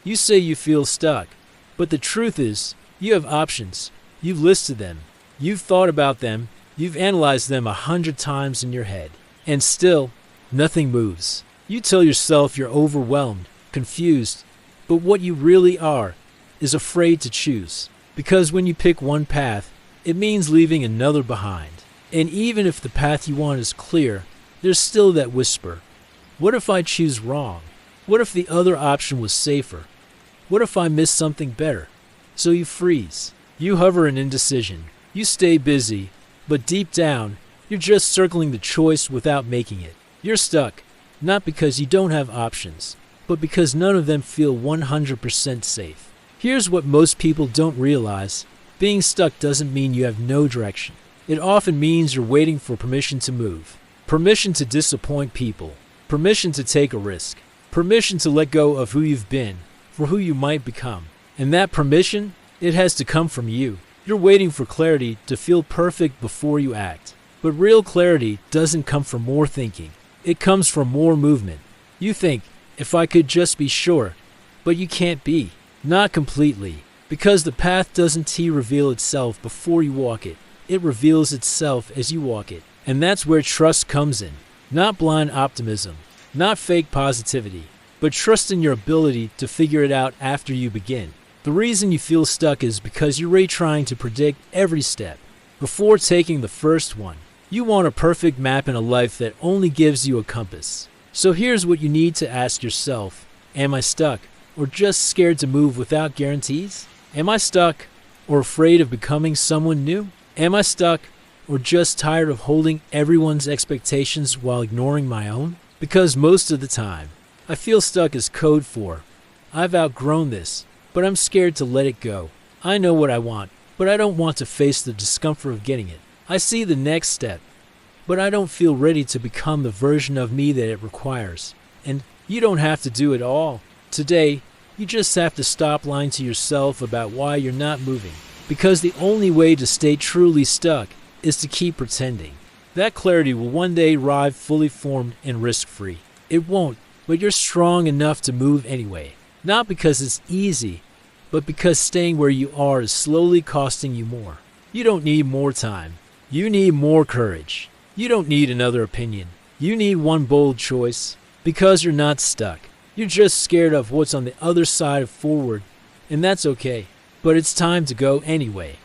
You say you feel stuck, but the truth is, you have options. You've listed them. You've thought about them. You've analyzed them 100 times in your head. And still, nothing moves. You tell yourself you're overwhelmed, confused, but what you really are is afraid to choose. Because when you pick one path, it means leaving another behind. And even if the path you want is clear, there's still that whisper. What if I choose wrong? What if the other option was safer? What if I miss something better? So you freeze. You hover in indecision. You stay busy, but deep down, you're just circling the choice without making it. You're stuck, not because you don't have options, but because none of them feel 100% safe. Here's what most people don't realize. Being stuck doesn't mean you have no direction. It often means you're waiting for permission to move. Permission to disappoint people. Permission to take a risk. Permission to let go of who you've been for who you might become. And that permission, it has to come from you. You're waiting for clarity to feel perfect before you act. But real clarity doesn't come from more thinking. It comes from more movement. You think, if I could just be sure, but you can't be. Not completely. Because the path doesn't reveal itself before you walk it. It reveals itself as you walk it. And that's where trust comes in. Not blind optimism. Not fake positivity. But trust in your ability to figure it out after you begin. The reason you feel stuck is because you're already trying to predict every step before taking the first one. You want a perfect map in a life that only gives you a compass. So here's what you need to ask yourself. Am I stuck, or just scared to move without guarantees? Am I stuck, or afraid of becoming someone new? Am I stuck, or just tired of holding everyone's expectations while ignoring my own? Because most of the time, I feel stuck as code for, I've outgrown this, but I'm scared to let it go. I know what I want, but I don't want to face the discomfort of getting it. I see the next step, but I don't feel ready to become the version of me that it requires. And you don't have to do it all. Today, you just have to stop lying to yourself about why you're not moving. Because the only way to stay truly stuck is to keep pretending. That clarity will one day arrive fully formed and risk-free. It won't, but you're strong enough to move anyway. Not because it's easy, but because staying where you are is slowly costing you more. You don't need more time. You need more courage. You don't need another opinion. You need one bold choice. Because you're not stuck. You're just scared of what's on the other side of forward, and that's okay. But it's time to go anyway.